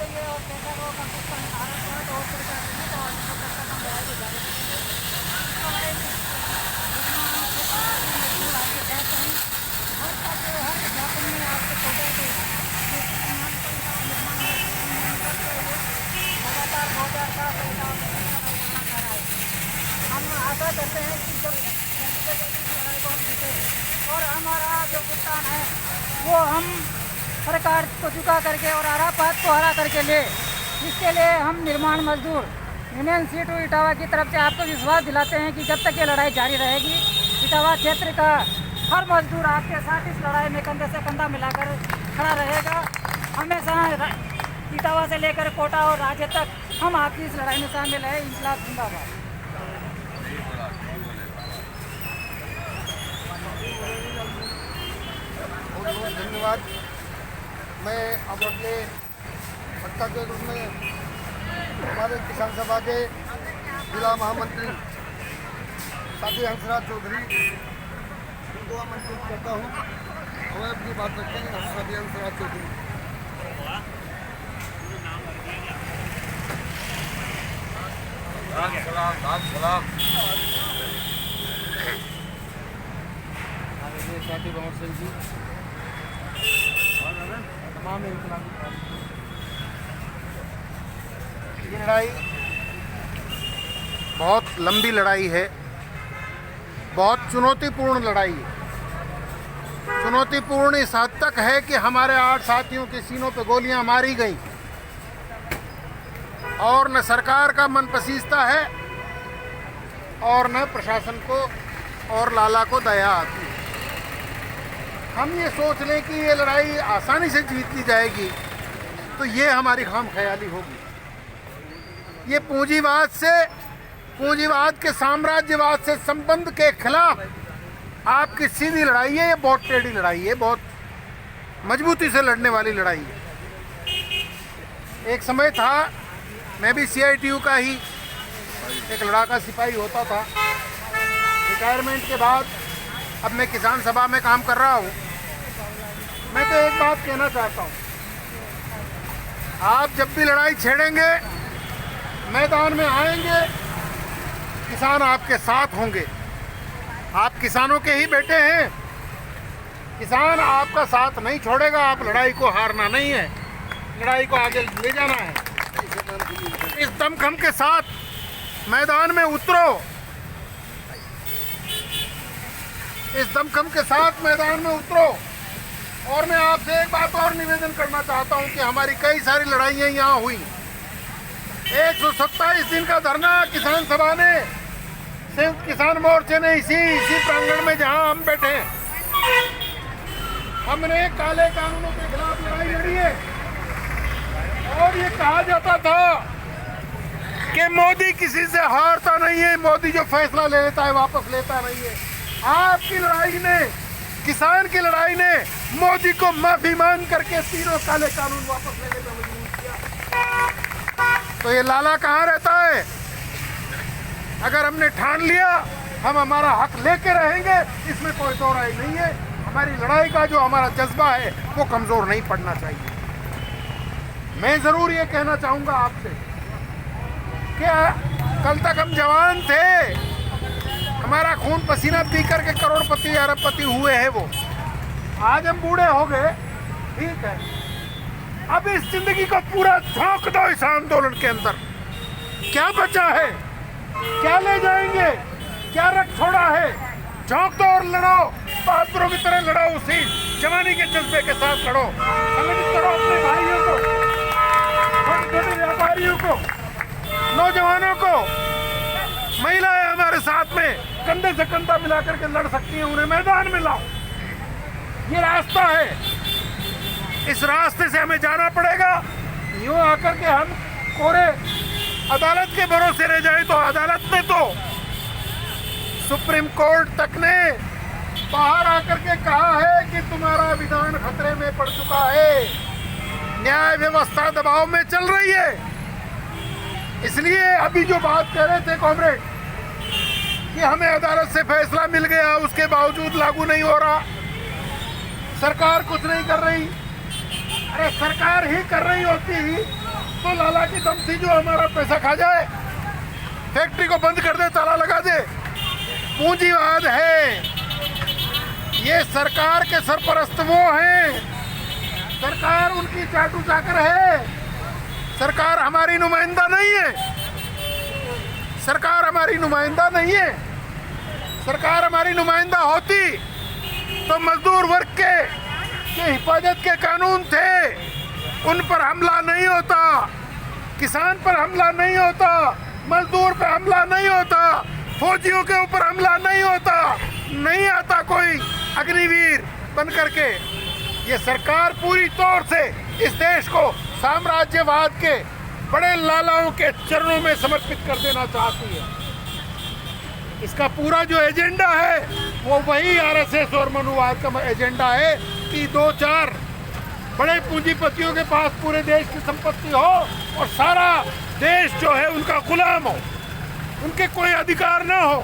चाहिए और पैसा को कम से कम भारत में तो और सरकार ने तो और पैसा कम बढ़ाई तो ज़्यादा हमारे निर्माण के बाद भी मजदूर आपके साथ हैं हर पासे हर विज्ञापन में आपके फोटो के निर्माण करते हुए लगातार 2007 से काम करना चाह रहा है। हम आशा करते हैं कि जल्दी से जल्दी इस लड़ाई को हम जीते और हमारा जो भुगतान है वो हम सरकार को चुका करके और आरापात को हरा करके ले। इसके लिए हम निर्माण मजदूर यूनियन सीटू इटावा की तरफ से आपको विश्वास दिलाते हैं कि जब तक ये लड़ाई जारी रहेगी इटावा क्षेत्र का हर मजदूर आपके साथ इस लड़ाई में कंधे से कंधा मिलाकर खड़ा रहेगा। हमेशा इटावा से लेकर कोटा और राज्य तक हम आपकी इस लड़ाई में शामिल हैं। इंकलाब जिंदाबाद। बहुत बहुत धन्यवाद। मैं अब अपने सत्ता के रूप में हमारे किसान सभा के जिला महामंत्री साथी हंसराज चौधरी उनको आमंत्रित करता हूँ। हमें अपनी बात रखेंगे साथी हंसराज चौधरी। साथी भंवर सिंह जी तमाम इनकलाबी। ये लड़ाई बहुत लंबी लड़ाई है, बहुत चुनौतीपूर्ण लड़ाई है। चुनौतीपूर्ण इस हद तक है कि हमारे 8 साथियों के सीनों पे गोलियां मारी गई और न सरकार का मन पसीजता है और न प्रशासन को और लाला को दया आती है। हम ये सोच लें कि ये लड़ाई आसानी से जीत ली जाएगी तो ये हमारी खाम ख्याली होगी। ये पूंजीवाद के साम्राज्यवाद से संबंध के खिलाफ आपकी सीधी लड़ाई है। ये बहुत टेढ़ी लड़ाई है, बहुत मजबूती से लड़ने वाली लड़ाई है। एक समय था मैं भी CITU का ही एक लड़ाका सिपाही होता था। रिटायरमेंट के बाद अब मैं किसान सभा में काम कर रहा हूँ। मैं तो एक बात कहना चाहता हूँ, आप जब भी लड़ाई छेड़ेंगे, मैदान में आएंगे, किसान आपके साथ होंगे। आप किसानों के ही बेटे हैं। किसान आपका साथ नहीं छोड़ेगा। आप लड़ाई को हारना नहीं है, लड़ाई को आगे ले जाना है। इस दमखम के साथ मैदान में उतरो। इस दमखम के साथ मैदान में उतरो। और मैं आपसे एक बात और निवेदन करना चाहता हूं कि हमारी कई सारी लड़ाइयां यहाँ हुई। 127 दिन का धरना किसान सभा ने, संयुक्त किसान मोर्चे ने इसी प्रांगण में जहां हम बैठे हैं, हमने काले कानूनों के खिलाफ लड़ाई लड़ी है। और ये कहा जाता था कि मोदी किसी से हारता नहीं है, मोदी जो फैसला ले लेता है वापस लेता नहीं है। आपकी लड़ाई ने, किसान की लड़ाई ने मोदी को माफी मांग करके तीनों काले कानून वापस लेने में मजबूर किया। तो ये लाला कहाँ रहता है? अगर हमने ठान लिया हम हमारा हक लेके रहेंगे, इसमें कोई दो राय नहीं है। हमारी लड़ाई का जो हमारा जज्बा है वो कमजोर नहीं पड़ना चाहिए। मैं जरूर ये कहना चाहूंगा आपसे कि कल तक हम जवान थे, हमारा खून पसीना पी करके करोड़पति अरबपति हुए हैं वो। आज हम बूढ़े हो गए, ठीक है। अब इस जिंदगी को पूरा झोंक दो इस आंदोलन के अंदर। क्या बचा है, क्या ले जाएंगे, क्या रख छोड़ा है, झोंक दो और लड़ो। बहादुरों की तरह लड़ो, उसी जवानी के जज्बे के साथ लड़ो। संगठित करो अपने भाइयों को, छोटे छोटे व्यापारियों को, नौजवानों को। महिलाएं हमारे साथ में कंधे से कंधा मिला करके लड़ सकती हैं, उन्हें मैदान में लाओ। ये रास्ता है, इस रास्ते से हमें जाना पड़ेगा। यूं आकर के हम कोरे अदालत के भरोसे रह जाए तो अदालत में तो सुप्रीम कोर्ट तक ने बाहर आकर के कहा है कि तुम्हारा विधान खतरे में पड़ चुका है, न्याय व्यवस्था दबाव में चल रही है। इसलिए अभी जो बात कह रहे थे कॉमरेड कि हमें अदालत से फैसला मिल गया, उसके बावजूद लागू नहीं हो रहा, सरकार कुछ नहीं कर रही। अरे सरकार ही कर रही होती तो लाला की दम थी जो हमारा पैसा खा जाए, फैक्ट्री को बंद कर दे, ताला लगा दे। पूंजीवाद है, ये सरकार के सरपरस्त वो हैं, सरकार उनकी चाटू चाकर है, सरकार हमारी नुमाइंदा नहीं है, सरकार हमारी नुमाइंदा नहीं है। सरकार हमारी नुमाइंदा होती तो मजदूर वर्ग के हिफाजत के कानून थे, उन पर हमला नहीं होता, किसान पर हमला नहीं होता, मजदूर पर हमला नहीं होता, फौजियों के ऊपर हमला नहीं होता, नहीं आता कोई अग्निवीर बन करके। ये सरकार पूरी तौर से इस देश को साम्राज्यवाद के बड़े लालाओं के चरणों में समर्पित कर देना चाहती है। इसका पूरा जो एजेंडा है वो वही आरएसएस और मनुवाद का एजेंडा है कि 2-4 बड़े पूंजीपतियों के पास पूरे देश की संपत्ति हो और सारा देश जो है उनका गुलाम हो, उनके कोई अधिकार ना हो।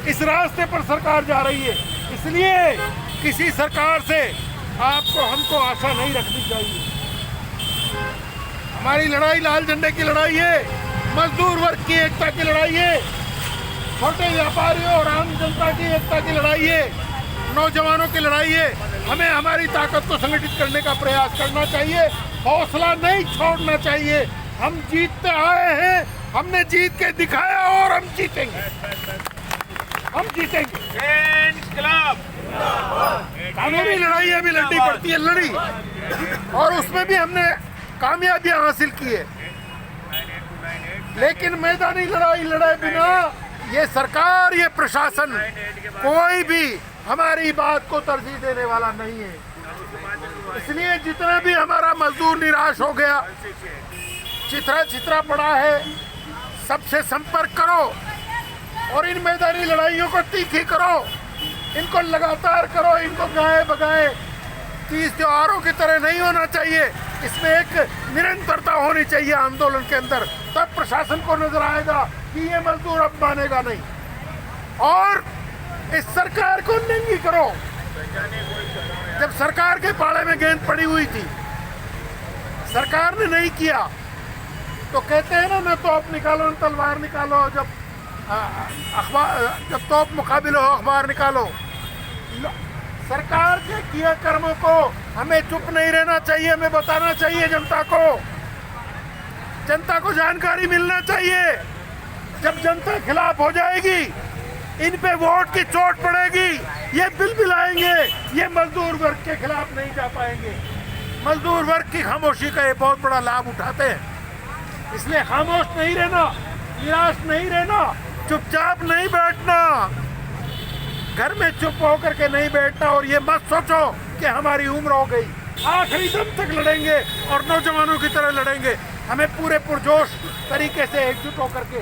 इस रास्ते पर सरकार जा रही है, इसलिए किसी सरकार से आपको हमको आशा नहीं रखनी चाहिए। हमारी लड़ाई लाल झंडे की लड़ाई है, मजदूर वर्ग की एकता की लड़ाई है, छोटे व्यापारियों और आम जनता की एकता की लड़ाई है, नौजवानों की लड़ाई है। हमें हमारी ताकत को संगठित करने का प्रयास करना चाहिए, हौसला नहीं छोड़ना चाहिए। हम जीतते आए हैं, हमने जीत के दिखाया और हम जीतेंगे, हम जीतेंगे। कानूनी लड़ाई अभी लड़नी पड़ती है, लड़ी, और उसमें भी हमने कामयाबियां हासिल की है। लेकिन मैदानी लड़ाई लड़े बिना ये सरकार, ये प्रशासन, कोई भी हमारी बात को तरजीह देने वाला नहीं है। इसलिए जितना भी हमारा मजदूर निराश हो गया, चित्रा पड़ा है, सबसे संपर्क करो और इन मैदानी लड़ाइयों को तीखी करो, इनको लगातार करो, इनको गाए बगाए 30 त्योहारों की तरह नहीं होना चाहिए। इसमें एक निरंतरता होनी चाहिए आंदोलन के अंदर, तब प्रशासन को नजर आएगा कि ये मजदूर अब मानेगा नहीं। और इस सरकार को नंगी करो। जब सरकार के पाले में गेंद पड़ी हुई थी, सरकार ने नहीं किया, तो कहते हैं ना तोप निकालो, तलवार निकालो, जब तोप मुकाबिल हो अखबार निकालो। सरकार के किए कर्मों को हमें चुप नहीं रहना चाहिए, हमें बताना चाहिए जनता को जानकारी मिलना चाहिए। जब जनता खिलाफ हो जाएगी, इन पे वोट की चोट पड़ेगी, ये बिल आएंगे, ये मजदूर वर्ग के खिलाफ नहीं जा पाएंगे। मजदूर वर्ग की खामोशी का ये बहुत बड़ा लाभ उठाते हैं। इसलिए खामोश नहीं रहना, निराश नहीं रहना, चुपचाप नहीं बैठना, घर में चुप होकर के नहीं बैठना। और ये मत सोचो कि हमारी उम्र हो गई, आखिरी दम तक लड़ेंगे और नौजवानों की तरह लड़ेंगे। हमें पूरे पुरजोश तरीके से एकजुट होकर के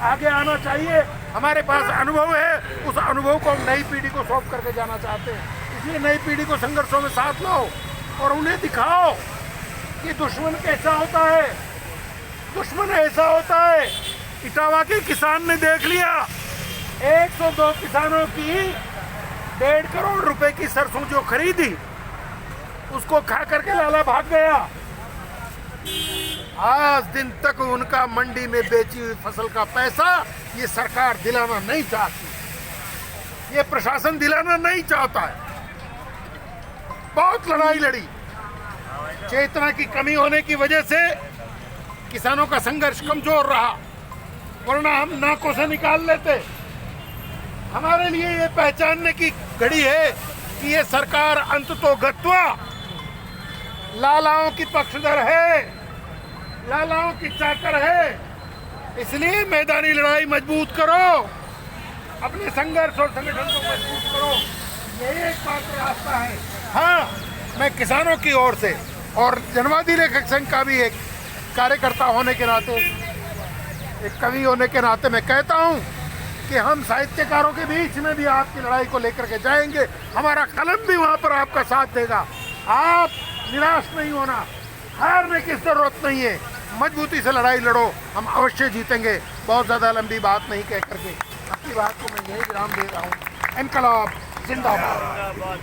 आगे आना चाहिए। हमारे पास अनुभव है, उस अनुभव को हम नई पीढ़ी को सौंप करके जाना चाहते हैं। इसलिए नई पीढ़ी को संघर्षों में साथ लाओ और उन्हें दिखाओ कि दुश्मन कैसा होता है। दुश्मन ऐसा होता है, इटावा के किसान ने देख लिया, 102 किसानों की 1.5 करोड़ रुपए की सरसों जो खरीदी, उसको खा करके लाला भाग गया। आज दिन तक उनका मंडी में बेची हुई फसल का पैसा ये सरकार दिलाना नहीं चाहती, ये प्रशासन दिलाना नहीं चाहता है। बहुत लड़ाई लड़ी, चेतना की कमी होने की वजह से किसानों का संघर्ष कमजोर रहा, वरना हम नाकों से निकाल लेते। हमारे लिए ये पहचानने की घड़ी है कि ये सरकार अंततोगत्वा लालाओं की पक्षधर है, लालाओं की चाकर है। इसलिए मैदानी लड़ाई मजबूत करो, अपने संघर्ष और संगठन को मजबूत करो, यही एक मात्र रास्ता है। हाँ, मैं किसानों की ओर से और जनवादी लेखक संघ का भी एक कार्यकर्ता होने के नाते, एक कवि होने के नाते मैं कहता हूँ कि हम साहित्यकारों के बीच में भी आपकी लड़ाई को लेकर के जाएंगे। हमारा कलम भी वहाँ पर आपका साथ देगा। आप निराश नहीं होना, हारने की जरूरत नहीं है, मजबूती से लड़ाई लड़ो, हम अवश्य जीतेंगे। बहुत ज़्यादा लंबी बात नहीं कह करके अपनी बात को मैं यही विराम दे रहा हूँ। इनकलाब जिंदाबाद।